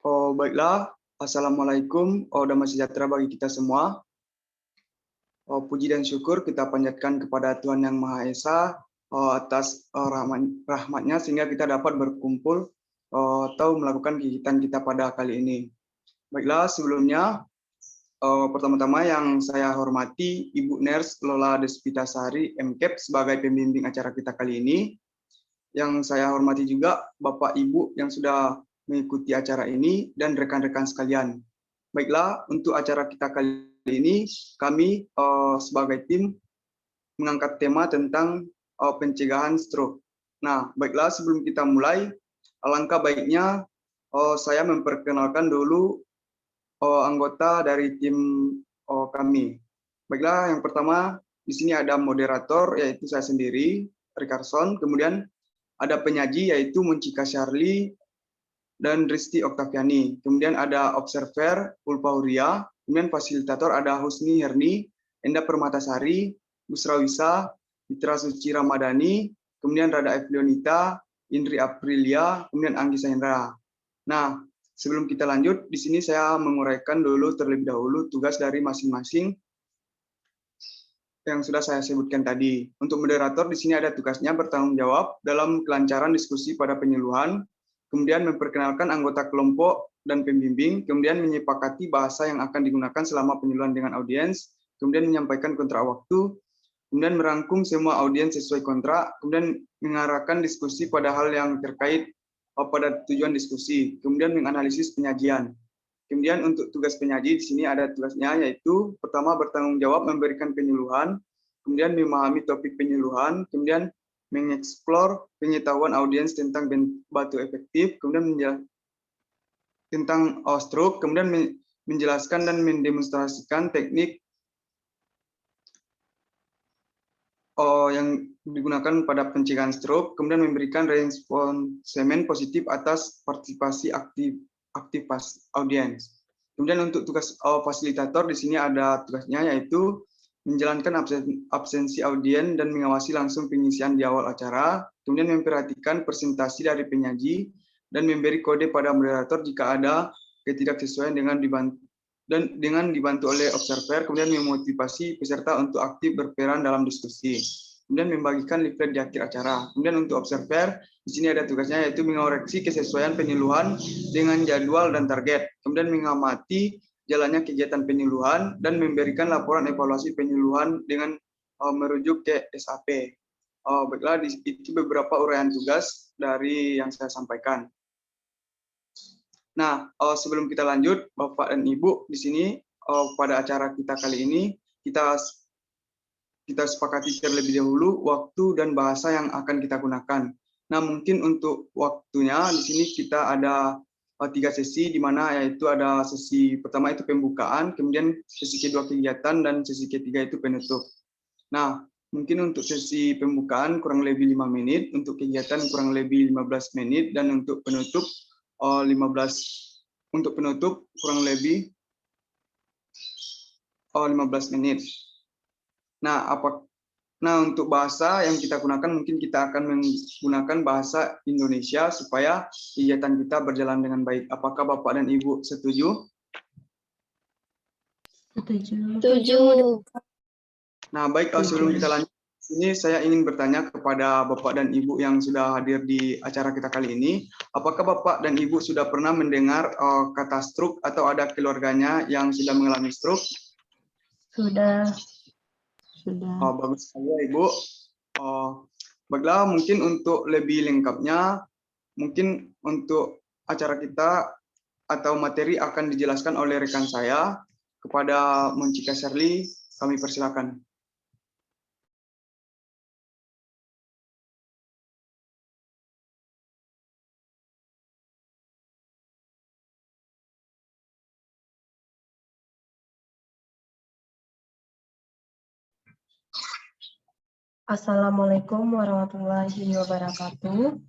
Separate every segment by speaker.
Speaker 1: Oh, baiklah. Assalamualaikum. Damai sejahtera bagi kita semua. Puji dan syukur kita panjatkan kepada Tuhan Yang Maha Esa atas rahmatnya sehingga kita dapat berkumpul atau melakukan kegiatan kita pada kali ini. Baiklah, sebelumnya pertama-tama yang saya hormati Ibu Ners Lola Despitasari MKEP sebagai pembimbing acara kita kali ini. Yang saya hormati juga Bapak Ibu yang sudah mengikuti acara ini dan rekan-rekan sekalian. Baiklah, untuk acara kita kali ini kami sebagai tim mengangkat tema tentang pencegahan stroke. Nah, baiklah sebelum kita mulai, alangkah baiknya saya memperkenalkan dulu anggota dari tim kami. Baiklah, yang pertama di sini ada moderator yaitu saya sendiri, Ricarson, kemudian ada penyaji yaitu Muncika Charlie dan Risti Oktaviani. Kemudian ada observer Ulfa Huria, kemudian fasilitator ada Husni Herni, Enda Permatasari, Busra Wisa, Mitra Suci Ramadhani, kemudian Rada Evlionita, Indri Aprilia, kemudian Anggi Sahendra. Nah, sebelum kita lanjut, di sini saya menguraikan dulu terlebih dahulu tugas dari masing-masing yang sudah saya sebutkan tadi. Untuk moderator di sini ada tugasnya bertanggung jawab dalam kelancaran diskusi pada penyuluhan, kemudian memperkenalkan anggota kelompok dan pembimbing, kemudian menyepakati bahasa yang akan digunakan selama penyuluhan dengan audiens, kemudian menyampaikan kontrak waktu, kemudian merangkum semua audiens sesuai kontrak, kemudian mengarahkan diskusi pada hal yang terkait pada tujuan diskusi, kemudian menganalisis penyajian. Kemudian untuk tugas penyaji di sini ada tugasnya yaitu pertama bertanggung jawab memberikan penyuluhan, kemudian memahami topik penyuluhan, kemudian mengeksplor pengetahuan audiens tentang batu efektif, kemudian tentang stroke, kemudian menjelaskan dan mendemonstrasikan teknik yang digunakan pada pencegahan stroke, kemudian memberikan responsmen positif atas partisipasi aktif audiens. Kemudian untuk tugas fasilitator di sini ada tugasnya yaitu menjalankan absensi audiens dan mengawasi langsung pengisian di awal acara, kemudian memperhatikan presentasi dari penyaji dan memberi kode pada moderator jika ada ketidaksesuaian dengan dibantu oleh observer, kemudian memotivasi peserta untuk aktif berperan dalam diskusi. Kemudian membagikan leaflet di akhir acara. Kemudian untuk observer, di sini ada tugasnya yaitu mengoreksi kesesuaian penyuluhan dengan jadwal dan target. Kemudian mengamati jalannya kegiatan penyuluhan dan memberikan laporan evaluasi penyuluhan dengan merujuk ke SAP. Baiklah, itu beberapa uraian tugas dari yang saya sampaikan. Nah, sebelum kita lanjut, Bapak dan Ibu, di sini pada acara kita kali ini kita sepakati terlebih dahulu waktu dan bahasa yang akan kita gunakan. Nah, mungkin untuk waktunya di sini kita ada 3 sesi, di mana yaitu ada sesi pertama itu pembukaan, kemudian sesi kedua kegiatan, dan sesi ketiga itu penutup. Nah, mungkin untuk sesi pembukaan kurang lebih 5 menit, untuk kegiatan kurang lebih 15 menit, dan untuk penutup 15 kurang lebih 15 menit. Nah, untuk bahasa yang kita gunakan mungkin kita akan menggunakan bahasa Indonesia supaya kegiatan kita berjalan dengan baik. Apakah Bapak dan Ibu setuju?
Speaker 2: Setuju.
Speaker 1: Nah, baik, sebelum kita lanjut, ini saya ingin bertanya kepada Bapak dan Ibu yang sudah hadir di acara kita kali ini. Apakah Bapak dan Ibu sudah pernah mendengar kata stroke atau ada keluarganya yang sudah mengalami stroke?
Speaker 2: Sudah.
Speaker 1: Bagus sekali ya, Ibu. Baiklah, mungkin untuk lebih lengkapnya, mungkin untuk acara kita atau materi akan dijelaskan oleh rekan saya. Kepada Muncika Charlie, kami persilakan.
Speaker 2: Assalamualaikum warahmatullahi wabarakatuh.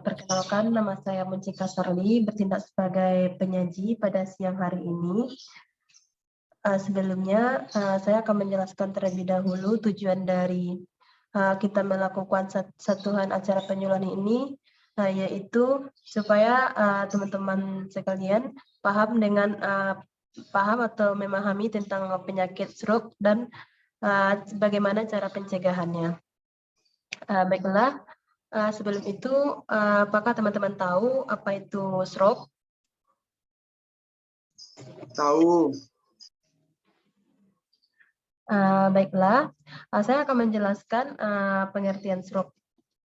Speaker 2: Perkenalkan, nama saya Muncika Charlie, bertindak sebagai penyaji pada siang hari ini. Sebelumnya, saya akan menjelaskan terlebih dahulu tujuan dari kita melakukan satuan acara penyuluhan ini, yaitu supaya teman-teman sekalian paham atau memahami tentang penyakit stroke dan bagaimana cara pencegahannya. Baiklah, sebelum itu apakah teman-teman tahu apa itu stroke?
Speaker 1: Tahu.
Speaker 2: Baiklah, saya akan menjelaskan pengertian stroke.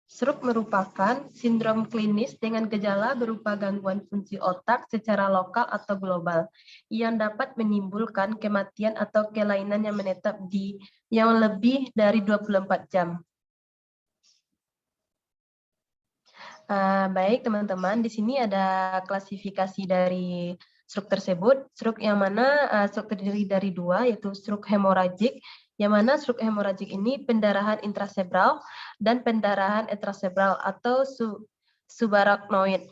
Speaker 2: Stroke merupakan sindrom klinis dengan gejala berupa gangguan fungsi otak secara lokal atau global yang dapat menimbulkan kematian atau kelainan yang menetap yang lebih dari 24 jam. Baik teman-teman, di sini ada klasifikasi dari stroke tersebut. Stroke yang mana stroke terdiri dari dua, yaitu stroke hemoragik, yang mana stroke hemoragik ini pendarahan intracerebral dan pendarahan extracerebral atau subarachnoid.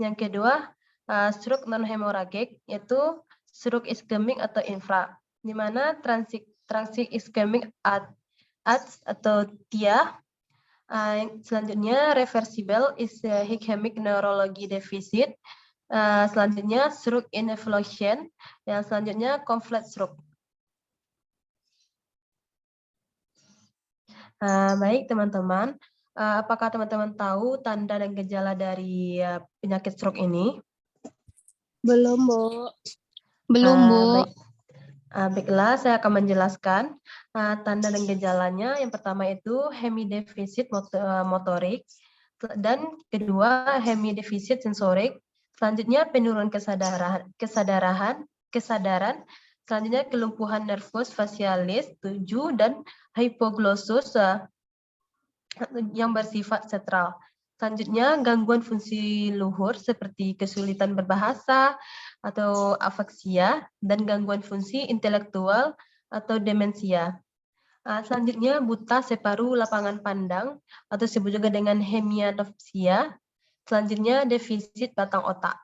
Speaker 2: Yang kedua, stroke non-hemoragik, yaitu stroke ischemic atau infra, di mana transit ischemic atau TIA. Selanjutnya, reversible ischemic neurology deficit. Selanjutnya, stroke involution. Yang selanjutnya, complete stroke. Baik, teman-teman. Apakah teman-teman tahu tanda dan gejala dari penyakit stroke ini?
Speaker 3: Belum, Bu. Belum, Bu.
Speaker 2: Baik. Baiklah, saya akan menjelaskan tanda dan gejalanya. Yang pertama itu hemidefisit motorik, dan kedua hemidefisit sensorik. Selanjutnya penurunan kesadaran. Selanjutnya kelumpuhan nervus facialis 7 dan hypoglosus yang bersifat sentral. Selanjutnya gangguan fungsi luhur seperti kesulitan berbahasa atau afeksia dan gangguan fungsi intelektual atau demensia. Selanjutnya buta separuh lapangan pandang atau disebut juga dengan hemianopsia. Selanjutnya defisit batang otak.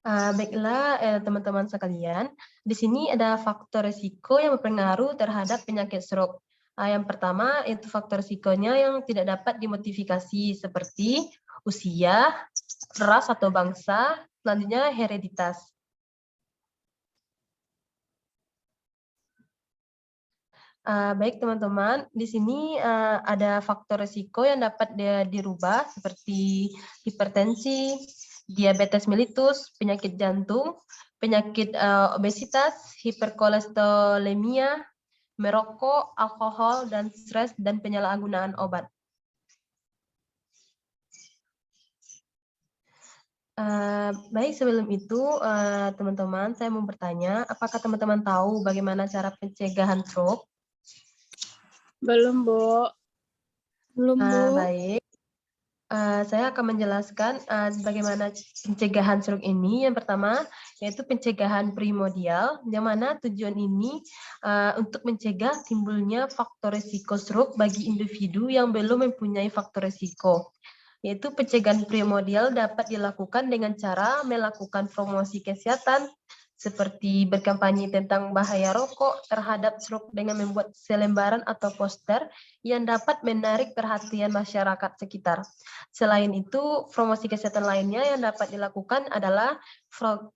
Speaker 2: Baiklah teman-teman sekalian, di sini ada faktor risiko yang berpengaruh terhadap penyakit stroke. Yang pertama itu faktor risikonya yang tidak dapat dimodifikasi seperti usia, ras atau bangsa, selanjutnya hereditas. Baik teman-teman, di sini ada faktor risiko yang dapat dirubah seperti hipertensi, diabetes mellitus, penyakit jantung, penyakit obesitas, hiperkolesterolemia, merokok, alkohol, dan stres, dan penyalahgunaan obat. Baik, sebelum itu teman-teman, saya mau bertanya, apakah teman-teman tahu bagaimana cara pencegahan stroke?
Speaker 3: Belum, Bu. Belum, Bu.
Speaker 2: Baik. Saya akan menjelaskan bagaimana pencegahan stroke ini. Yang pertama, yaitu pencegahan primordial, yang mana tujuan ini untuk mencegah timbulnya faktor risiko stroke bagi individu yang belum mempunyai faktor risiko. Yaitu pencegahan primordial dapat dilakukan dengan cara melakukan promosi kesehatan, seperti berkampanye tentang bahaya rokok terhadap stroke dengan membuat selembaran atau poster yang dapat menarik perhatian masyarakat sekitar. Selain itu, promosi kesehatan lainnya yang dapat dilakukan adalah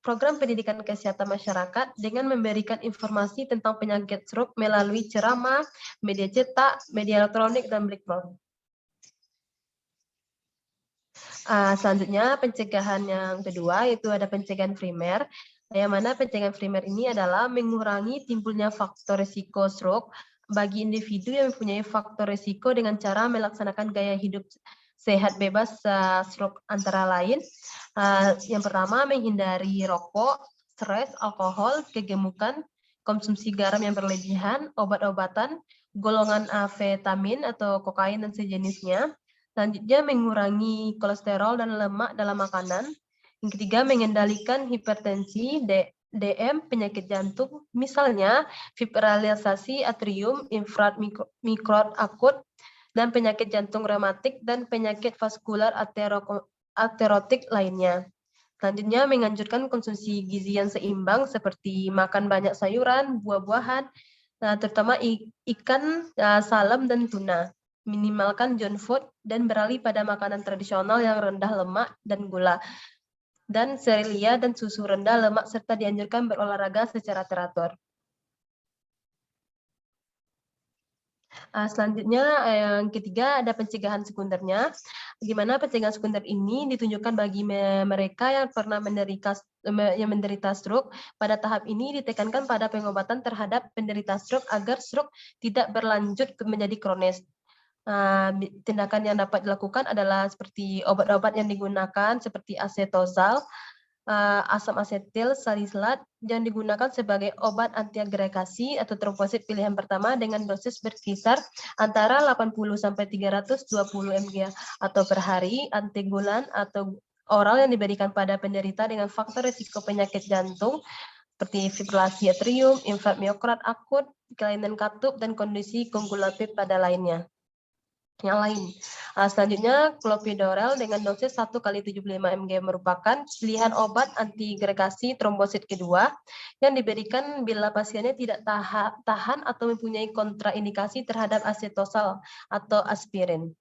Speaker 2: program pendidikan kesehatan masyarakat dengan memberikan informasi tentang penyakit stroke melalui ceramah, media cetak, media elektronik, dan billboard. Selanjutnya, pencegahan yang kedua yaitu ada pencegahan primer, yang mana pencegahan primer ini adalah mengurangi timbulnya faktor risiko stroke bagi individu yang mempunyai faktor risiko dengan cara melaksanakan gaya hidup sehat bebas stroke, antara lain yang pertama menghindari rokok, stres, alkohol, kegemukan, konsumsi garam yang berlebihan, obat-obatan, golongan amfetamin atau kokain dan sejenisnya. Selanjutnya mengurangi kolesterol dan lemak dalam makanan. Yang ketiga mengendalikan hipertensi, DM, penyakit jantung, misalnya fibrilisasi atrium, infarkt mikroad akut, dan penyakit jantung reumatik dan penyakit vaskular aterotik lainnya. Selanjutnya menganjurkan konsumsi gizi yang seimbang seperti makan banyak sayuran, buah-buahan, terutama ikan, salam, dan tuna. minimalkan junk food, dan beralih pada makanan tradisional yang rendah lemak dan gula, dan serelia dan susu rendah lemak, serta dianjurkan berolahraga secara teratur. Selanjutnya yang ketiga ada pencegahan sekundernya, di mana pencegahan sekunder ini ditunjukkan bagi mereka yang pernah menderita stroke. Pada tahap ini ditekankan pada pengobatan terhadap penderita stroke agar stroke tidak berlanjut menjadi kronis. Tindakan yang dapat dilakukan adalah seperti obat-obat yang digunakan seperti acetosal, asam asetil salisylat yang digunakan sebagai obat antiagregasi atau trombosit pilihan pertama dengan dosis berkisar antara 80 sampai 320 mg atau per hari, antigulan atau oral yang diberikan pada penderita dengan faktor risiko penyakit jantung seperti fibrilasi atrium, infark miokard akut, kelainan katup, dan kondisi koagulatif pada lainnya. Yang lain. Selanjutnya, clopidogrel dengan dosis 1 kali 75 mg merupakan pilihan obat antiagregasi trombosit kedua yang diberikan bila pasiennya tidak tahan atau mempunyai kontraindikasi terhadap acetosal atau aspirin.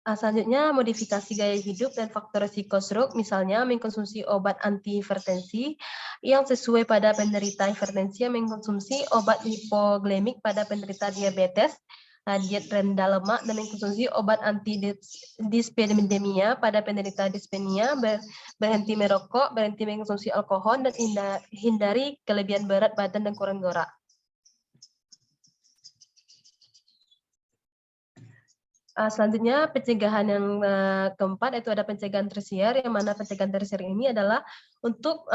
Speaker 2: Selanjutnya, modifikasi gaya hidup dan faktor risiko stroke, misalnya mengkonsumsi obat antihipertensi yang sesuai pada penderita hipertensi, yang mengkonsumsi obat hipoglikemik pada penderita diabetes, diet rendah lemak, dan mengkonsumsi obat antidislipidemia pada penderita dispenia, berhenti merokok, berhenti mengkonsumsi alkohol, dan hindari kelebihan berat badan dan kurang gerak. Selanjutnya pencegahan yang keempat itu ada pencegahan tersier, yang mana pencegahan tersier ini adalah untuk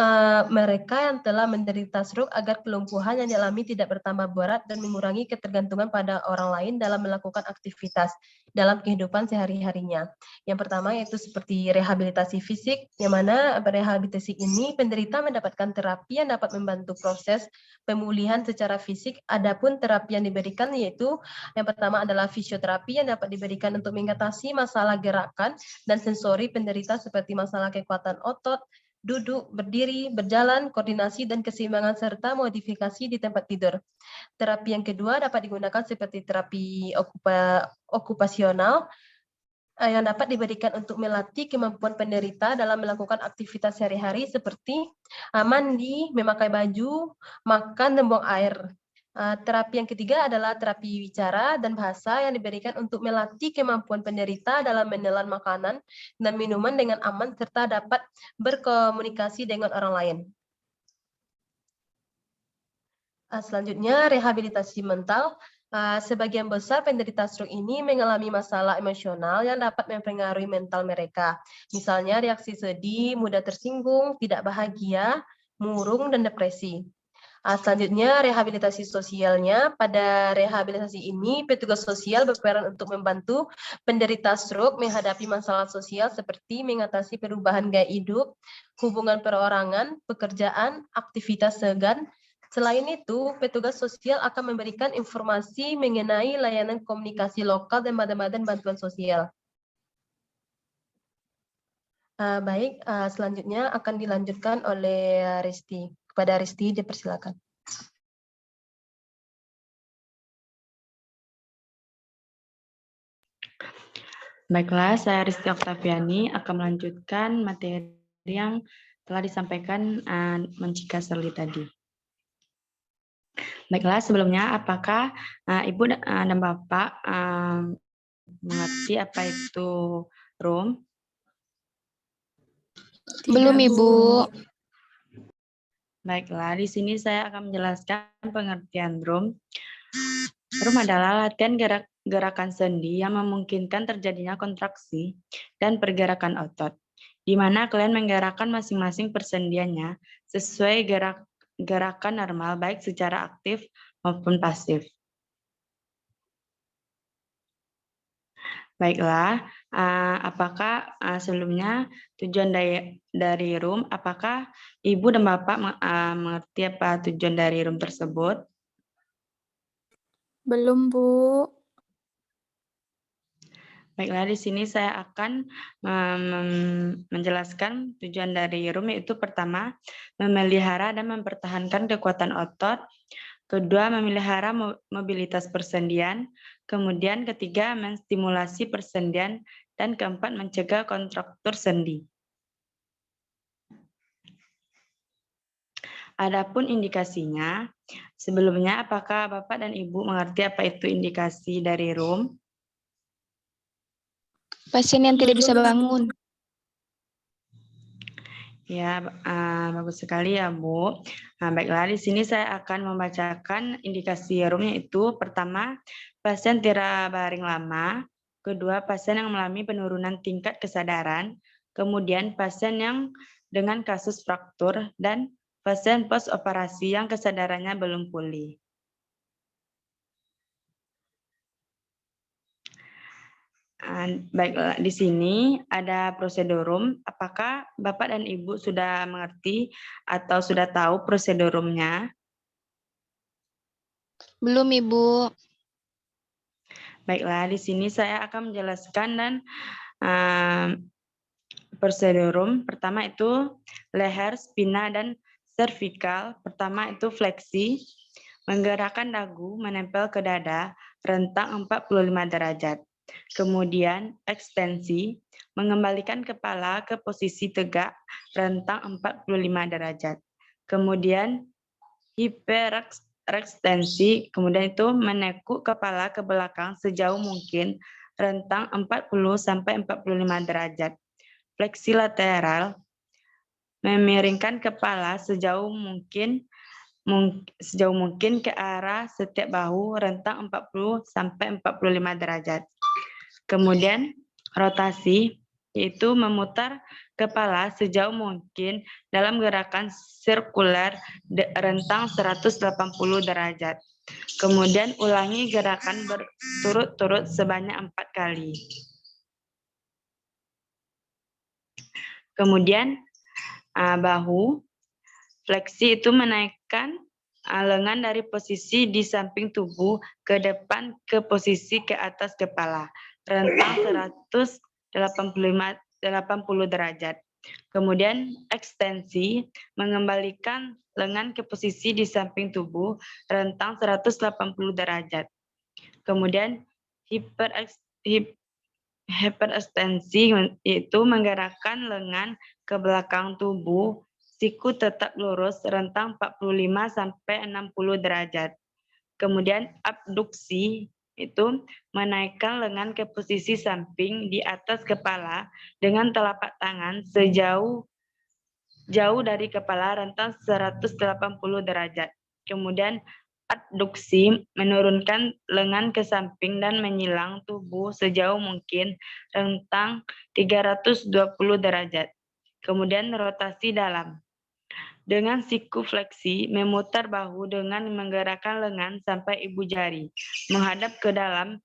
Speaker 2: mereka yang telah menderita stroke agar kelumpuhan yang dialami tidak bertambah berat dan mengurangi ketergantungan pada orang lain dalam melakukan aktivitas dalam kehidupan sehari-harinya. Yang pertama yaitu seperti rehabilitasi fisik, yang mana rehabilitasi ini penderita mendapatkan terapi yang dapat membantu proses pemulihan secara fisik. Adapun terapi yang diberikan yaitu yang pertama adalah fisioterapi yang dapat diberikan untuk mengatasi masalah gerakan dan sensori penderita seperti masalah kekuatan otot, duduk, berdiri, berjalan, koordinasi, dan keseimbangan, serta modifikasi di tempat tidur. Terapi yang kedua dapat digunakan seperti terapi okupasional yang dapat diberikan untuk melatih kemampuan penderita dalam melakukan aktivitas sehari-hari seperti mandi, memakai baju, makan, dan buang air. Terapi yang ketiga adalah terapi bicara dan bahasa yang diberikan untuk melatih kemampuan penderita dalam menelan makanan dan minuman dengan aman serta dapat berkomunikasi dengan orang lain. Selanjutnya, rehabilitasi mental. Sebagian besar penderita stroke ini mengalami masalah emosional yang dapat mempengaruhi mental mereka. Misalnya reaksi sedih, mudah tersinggung, tidak bahagia, murung, dan depresi. Selanjutnya, rehabilitasi sosialnya. Pada rehabilitasi ini, petugas sosial berperan untuk membantu penderita stroke menghadapi masalah sosial seperti mengatasi perubahan gaya hidup, hubungan perorangan, pekerjaan, aktivitas segan. Selain itu, petugas sosial akan memberikan informasi mengenai layanan komunikasi lokal dan badan-badan bantuan sosial. Baik, selanjutnya akan dilanjutkan oleh Risti. Kepada Risti, dipersilakan.
Speaker 4: Baiklah, saya Risti Oktaviani akan melanjutkan materi yang telah disampaikan Mencika Serli tadi. Baiklah, sebelumnya apakah Ibu dan Bapak mengerti apa itu room?
Speaker 3: Belum, Ibu.
Speaker 4: Baiklah, di sini saya akan menjelaskan pengertian room. Room adalah latihan gerakan sendi yang memungkinkan terjadinya kontraksi dan pergerakan otot, di mana kalian menggerakkan masing-masing persendiannya sesuai gerakan normal baik secara aktif maupun pasif. Baiklah, apakah sebelumnya tujuan dari room, apakah Ibu dan Bapak mengerti apa tujuan dari room tersebut?
Speaker 3: Belum, Bu.
Speaker 4: Baiklah, di sini saya akan menjelaskan tujuan dari room, yaitu pertama, memelihara dan mempertahankan kekuatan otot, Kedua, memelihara mobilitas persendian. Kemudian ketiga, menstimulasi persendian. Dan keempat, mencegah kontraktur sendi. Adapun indikasinya, sebelumnya apakah Bapak dan Ibu mengerti apa itu indikasi dari RUM?
Speaker 3: Pasien yang tidak bisa bangun.
Speaker 4: Ya, bagus sekali ya, Bu. Nah, baiklah, di sini saya akan membacakan indikasi RUM, yaitu pertama, pasien tidak baring lama. Kedua, pasien yang mengalami penurunan tingkat kesadaran. Kemudian, pasien yang dengan kasus fraktur. Dan pasien post-operasi yang kesadarannya belum pulih. Baiklah, di sini ada prosedur RUM. Apakah Bapak dan Ibu sudah mengerti atau sudah tahu prosedur RUM-nya?
Speaker 3: Belum, Ibu.
Speaker 4: Baiklah, di sini saya akan menjelaskan dan prosedur RUM. Pertama itu leher, spina, dan servikal. Pertama itu fleksi, menggerakkan dagu menempel ke dada, rentang 45 derajat. Kemudian ekstensi, mengembalikan kepala ke posisi tegak, rentang 45 derajat. Kemudian hiperekstensi, kemudian itu menekuk kepala ke belakang sejauh mungkin, rentang 40-45 derajat. Fleksi lateral, memiringkan kepala sejauh mungkin ke arah setiap bahu, rentang 40-45 derajat. Kemudian rotasi, yaitu memutar kepala sejauh mungkin dalam gerakan sirkuler rentang 180 derajat. Kemudian ulangi gerakan berturut-turut sebanyak 4 kali. Kemudian bahu, fleksi itu menaikkan lengan dari posisi di samping tubuh ke depan ke posisi ke atas kepala, rentang 180 derajat. Kemudian ekstensi, mengembalikan lengan ke posisi di samping tubuh, rentang 180 derajat. Kemudian hiperekstensi, yaitu menggerakkan lengan ke belakang tubuh, siku tetap lurus, rentang 45-60 derajat. Kemudian abduksi, itu menaikkan lengan ke posisi samping di atas kepala dengan telapak tangan jauh dari kepala, rentang 180 derajat. Kemudian adduksi, menurunkan lengan ke samping dan menyilang tubuh sejauh mungkin, rentang 320 derajat. Kemudian rotasi dalam. Dengan siku fleksi, memutar bahu dengan menggerakkan lengan sampai ibu jari, menghadap ke dalam,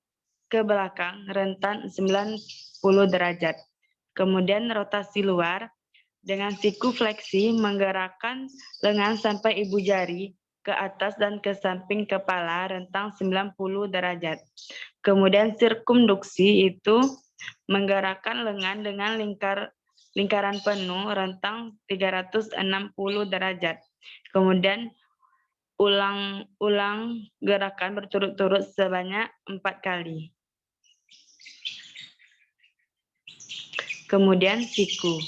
Speaker 4: ke belakang, rentan 90 derajat. Kemudian rotasi luar, dengan siku fleksi, menggerakkan lengan sampai ibu jari, ke atas dan ke samping kepala, rentang 90 derajat. Kemudian sirkumduksi, itu menggerakkan lengan dengan lingkaran penuh, rentang 360 derajat. Kemudian ulang gerakan berturut-turut sebanyak 4 kali. Kemudian siku.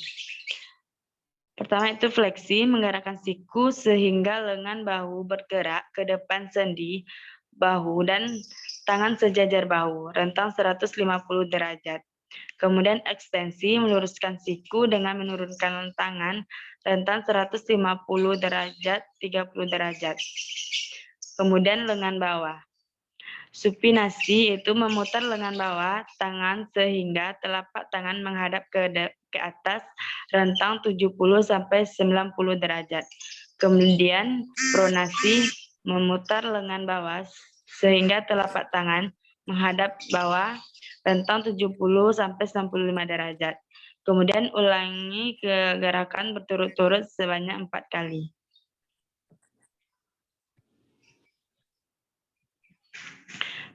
Speaker 4: Pertama itu fleksi, menggerakkan siku sehingga lengan bahu bergerak ke depan sendi bahu dan tangan sejajar bahu, rentang 150 derajat. Kemudian ekstensi, meluruskan siku dengan menurunkan tangan, rentang 150 derajat, 30 derajat. Kemudian lengan bawah. Supinasi, itu memutar lengan bawah tangan sehingga telapak tangan menghadap ke atas, rentang 70-90 derajat. Kemudian pronasi, memutar lengan bawah sehingga telapak tangan menghadap bawah, rentang 70-95 derajat. Kemudian ulangi gerakan berturut-turut sebanyak 4 kali.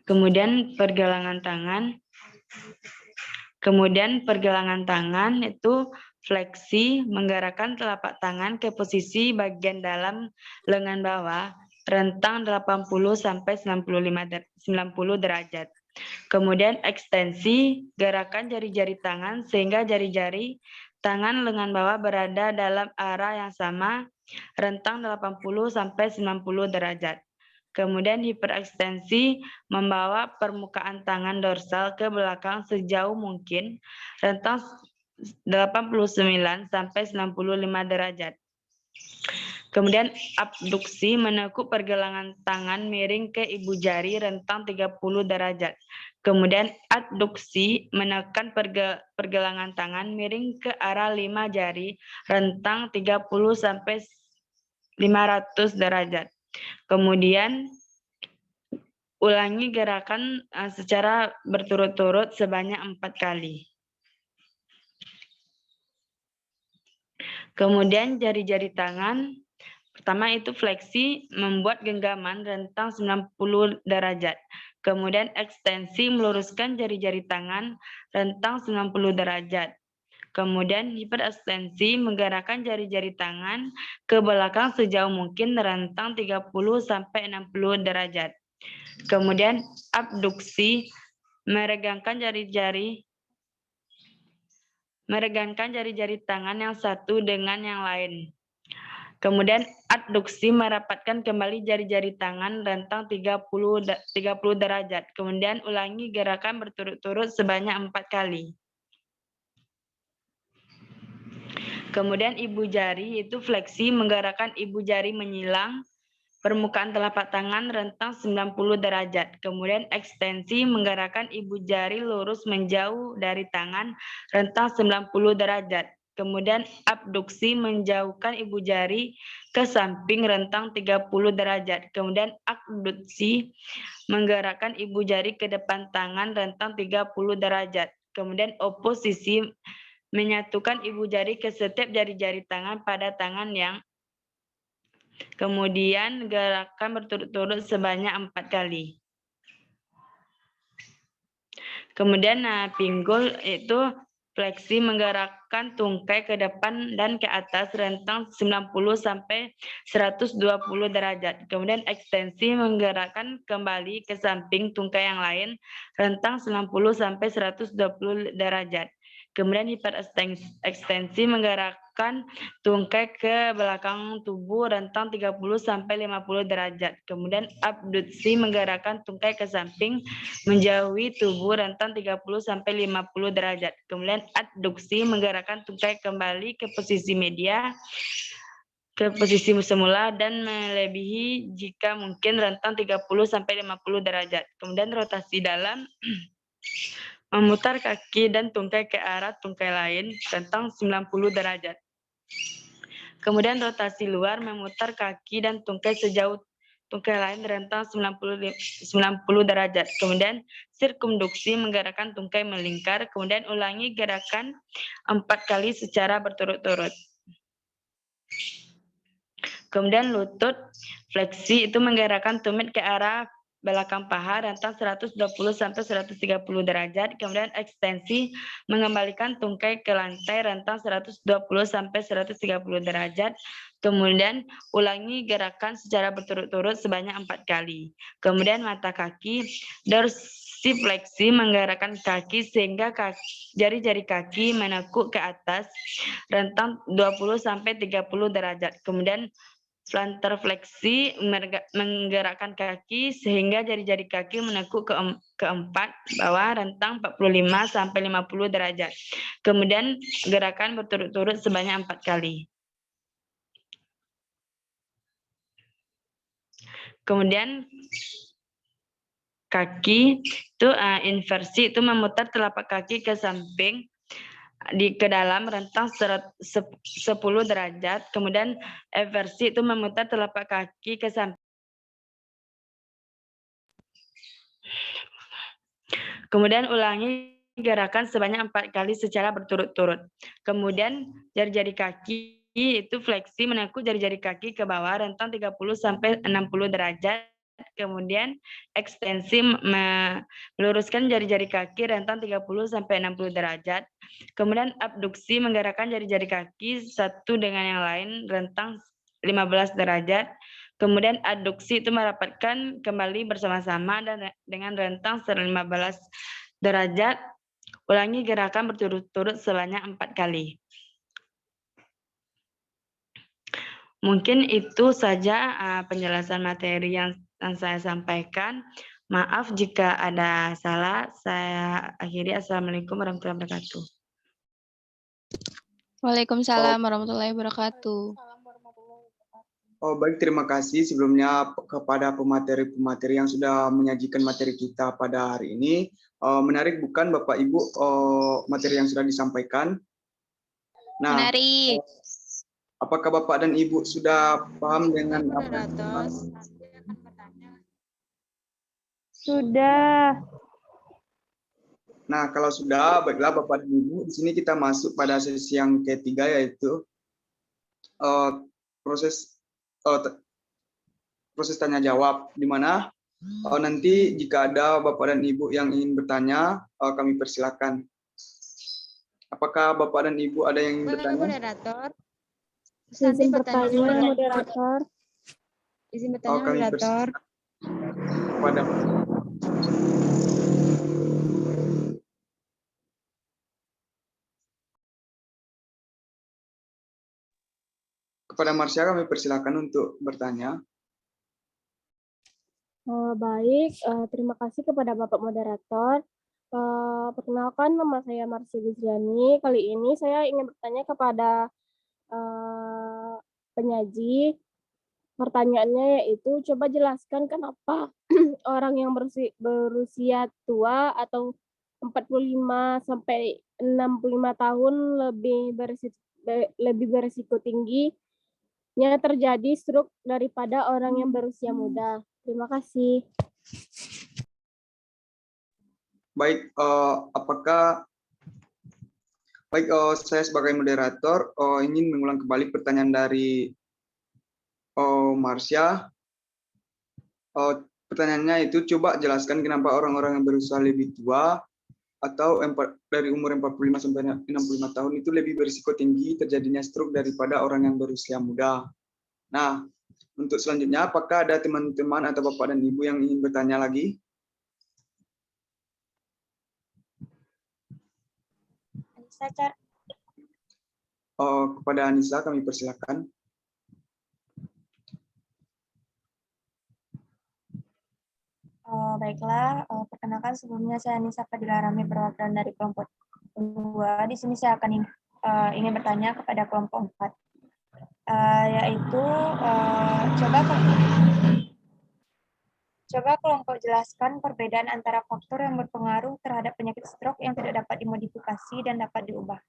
Speaker 4: Kemudian pergelangan tangan itu fleksi, menggerakkan telapak tangan ke posisi bagian dalam lengan bawah rentang 80 sampai 90 derajat. Kemudian ekstensi gerakan jari-jari tangan sehingga jari-jari tangan lengan bawah berada dalam arah yang sama, rentang 80 sampai 90 derajat. Kemudian hiperekstensi membawa permukaan tangan dorsal ke belakang sejauh mungkin, rentang 89 sampai 95 derajat. Kemudian abduksi menekuk pergelangan tangan miring ke ibu jari rentang 30 derajat. Kemudian adduksi menekan pergelangan tangan miring ke arah 5 jari rentang 30 sampai 500 derajat. Kemudian ulangi gerakan secara berturut-turut sebanyak 4 kali. Kemudian jari-jari tangan, pertama itu fleksi membuat genggaman rentang 90 derajat. Kemudian ekstensi meluruskan jari-jari tangan rentang 90 derajat. Kemudian hiperekstensi menggerakkan jari-jari tangan ke belakang sejauh mungkin rentang 30 sampai 60 derajat. Kemudian abduksi meregangkan jari-jari tangan yang satu dengan yang lain. Kemudian adduksi merapatkan kembali jari-jari tangan rentang 30 derajat. Kemudian ulangi gerakan berturut-turut sebanyak 4 kali. Kemudian ibu jari itu fleksi menggerakkan ibu jari menyilang permukaan telapak tangan rentang 90 derajat. Kemudian ekstensi menggerakkan ibu jari lurus menjauh dari tangan rentang 90 derajat. Kemudian abduksi menjauhkan ibu jari ke samping rentang 30 derajat. Kemudian abduksi menggerakkan ibu jari ke depan tangan rentang 30 derajat. Kemudian oposisi menyatukan ibu jari ke setiap jari-jari tangan pada tangan yang kemudian gerakan berturut-turut sebanyak 4 kali. Kemudian pinggul itu fleksi menggerakkan tungkai ke depan dan ke atas rentang 90 sampai 120 derajat. Kemudian ekstensi menggerakkan kembali ke samping tungkai yang lain rentang 90 sampai 120 derajat. Kemudian hiperekstensi menggerakkan tungkai ke belakang tubuh rentang 30 sampai 50 derajat. Kemudian abduksi menggerakkan tungkai ke samping menjauhi tubuh rentang 30 sampai 50 derajat. Kemudian adduksi menggerakkan tungkai kembali ke posisi media ke posisi semula dan melebihi jika mungkin rentang 30 sampai 50 derajat. Kemudian rotasi dalam memutar kaki dan tungkai ke arah tungkai lain rentang 90 derajat. Kemudian rotasi luar memutar kaki dan tungkai sejauh tungkai lain rentang 90 derajat. Kemudian sirkumduksi menggerakkan tungkai melingkar. Kemudian ulangi gerakan 4 kali secara berturut-turut. Kemudian lutut fleksi itu menggerakkan tumit ke arah belakang paha rentang 120 sampai 130 derajat. Kemudian ekstensi mengembalikan tungkai ke lantai rentang 120 sampai 130 derajat. Kemudian ulangi gerakan secara berturut-turut sebanyak 4 kali. Kemudian mata kaki dorsifleksi menggerakkan kaki sehingga jari-jari kaki menekuk ke atas rentang 20 sampai 30 derajat. Kemudian plantar fleksi menggerakkan kaki sehingga jari-jari kaki menekuk ke empat bawah rentang 45 sampai 50 derajat. Kemudian gerakan berturut-turut sebanyak 4 kali. Kemudian kaki itu inversi itu memutar telapak kaki ke samping ke dalam rentang 10 derajat. Kemudian eversi itu memutar telapak kaki ke samping. Kemudian ulangi gerakan sebanyak 4 kali secara berturut-turut. Kemudian jari-jari kaki itu fleksi menekuk jari-jari kaki ke bawah rentang 30 sampai 60 derajat. Kemudian ekstensi meluruskan jari-jari kaki rentang 30 sampai 60 derajat. Kemudian abduksi menggerakkan jari-jari kaki satu dengan yang lain rentang 15 derajat. Kemudian aduksi itu merapatkan kembali bersama-sama dan dengan rentang 15 derajat. Ulangi gerakan berturut-turut sebanyak 4 kali. Mungkin itu saja penjelasan materi yang saya sampaikan. Maaf jika ada salah. Saya akhiri. Assalamualaikum warahmatullahi wabarakatuh.
Speaker 3: Waalaikumsalam warahmatullahi wabarakatuh.
Speaker 1: Oh, baik, terima kasih sebelumnya kepada pemateri-pemateri yang sudah menyajikan materi kita pada hari ini. Menarik bukan Bapak Ibu materi yang sudah disampaikan? Nah,
Speaker 3: Menarik.
Speaker 1: apakah Bapak dan Ibu sudah paham dengan apa?
Speaker 3: Sudah.
Speaker 1: Nah, kalau sudah, baiklah Bapak dan Ibu, di sini kita masuk pada sesi yang ketiga, yaitu proses tanya jawab, di mana nanti jika ada Bapak dan Ibu yang ingin bertanya, kami persilakan. Apakah Bapak dan Ibu ada yang ingin bertanya?
Speaker 5: Moderator.
Speaker 3: Izin bertanya, moderator.
Speaker 5: Izin bertanya,
Speaker 1: Kami
Speaker 5: moderator.
Speaker 1: Kepada Marsha kami persilakan untuk bertanya.
Speaker 6: Baik, terima kasih kepada Bapak Moderator. Perkenalkan, nama saya Marsha Guzriani. Kali ini saya ingin bertanya kepada penyaji. Pertanyaannya yaitu, coba jelaskan kenapa orang yang berusia tua atau 45 sampai 65 tahun lebih berisiko tingginya terjadi stroke daripada orang yang berusia muda. Terima kasih.
Speaker 1: Baik, saya sebagai moderator ingin mengulang kembali pertanyaan dari Marsha. Pertanyaannya itu, coba jelaskan kenapa orang-orang yang berusia lebih tua atau dari umur 45 sampai 65 tahun itu lebih berisiko tinggi terjadinya stroke daripada orang yang berusia muda. Nah, untuk selanjutnya, apakah ada teman-teman atau Bapak dan Ibu yang ingin bertanya lagi? Kepada Anissa kami persilakan.
Speaker 7: Baiklah, perkenalkan sebelumnya saya Anissa Fadila Rami, perwakilan dari kelompok 2. Di sini saya akan ingin bertanya kepada kelompok 4, yaitu coba kelompok jelaskan perbedaan antara faktor yang berpengaruh terhadap penyakit stroke yang tidak dapat dimodifikasi dan dapat diubah.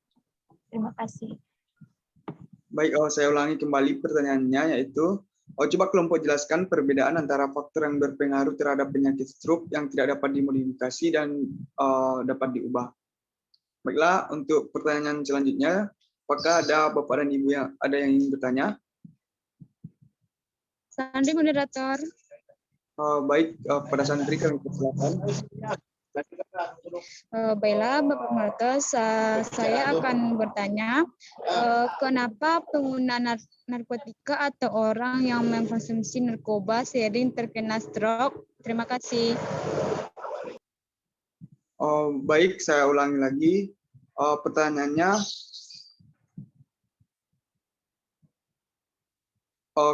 Speaker 7: Terima kasih.
Speaker 1: Baik, saya ulangi kembali pertanyaannya, yaitu coba kelompok jelaskan perbedaan antara faktor yang berpengaruh terhadap penyakit stroke yang tidak dapat dimodifikasi dan dapat diubah. Baiklah, untuk pertanyaan selanjutnya, apakah ada Bapak dan Ibu yang ingin bertanya?
Speaker 5: Sandri, moderator.
Speaker 1: Baik, pada Sandri kami persilakan.
Speaker 5: Baiklah, Bapak Moderator, saya akan bertanya, kenapa pengguna narkotika atau orang yang mengkonsumsi narkoba sering terkena stroke? Terima kasih.
Speaker 1: Baik, saya ulangi lagi. Pertanyaannya,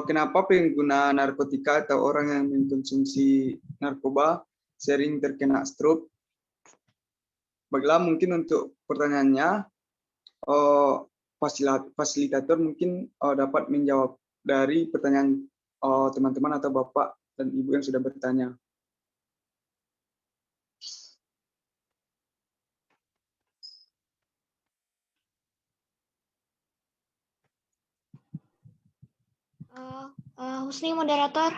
Speaker 1: kenapa pengguna narkotika atau orang yang mengkonsumsi narkoba sering terkena stroke? Baiklah, mungkin untuk pertanyaannya, fasilitator mungkin dapat menjawab dari pertanyaan teman-teman atau Bapak dan Ibu yang sudah bertanya.
Speaker 7: Husni, moderator.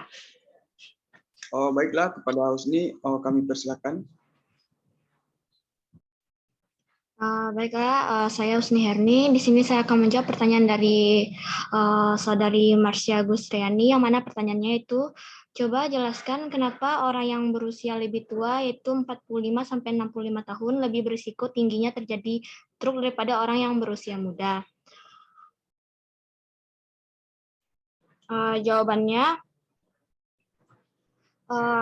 Speaker 1: Baiklah, kepada Husni kami persilakan.
Speaker 7: Baiklah, saya Husni Herni. Di sini saya akan menjawab pertanyaan dari saudari Marsha Guzriani, yang mana pertanyaannya itu, coba jelaskan kenapa orang yang berusia lebih tua, yaitu 45 sampai 65 tahun, lebih berisiko tingginya terjadi stroke daripada orang yang berusia muda. Jawabannya,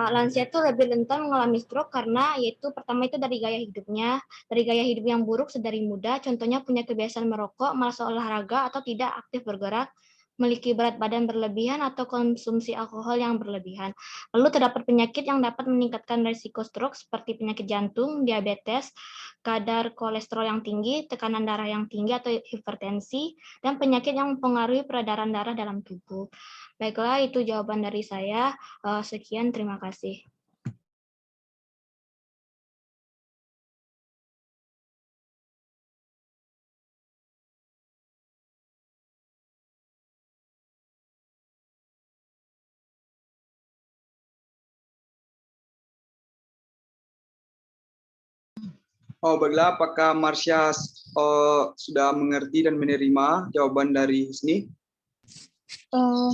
Speaker 7: lansia itu lebih rentan mengalami stroke karena yaitu pertama itu dari gaya hidupnya, dari gaya hidup yang buruk sedari muda, contohnya punya kebiasaan merokok, malas olahraga atau tidak aktif bergerak, memiliki berat badan berlebihan atau konsumsi alkohol yang berlebihan. Lalu terdapat penyakit yang dapat meningkatkan risiko stroke seperti penyakit jantung, diabetes, kadar kolesterol yang tinggi, tekanan darah yang tinggi atau hipertensi, dan penyakit yang mempengaruhi peredaran darah dalam tubuh. Baiklah, itu jawaban dari saya. Sekian, terima kasih.
Speaker 1: Baiklah, apakah Marsha sudah mengerti dan menerima jawaban dari Husni?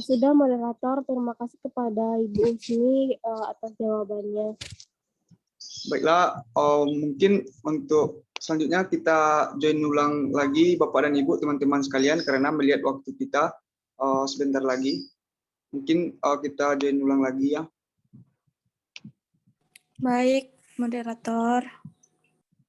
Speaker 6: Sudah, moderator. Terima kasih kepada Ibu Husni atas jawabannya.
Speaker 1: Baiklah, mungkin untuk selanjutnya kita join ulang lagi Bapak dan Ibu, teman-teman sekalian, karena melihat waktu kita sebentar lagi. Mungkin kita join ulang lagi ya.
Speaker 8: Baik, moderator.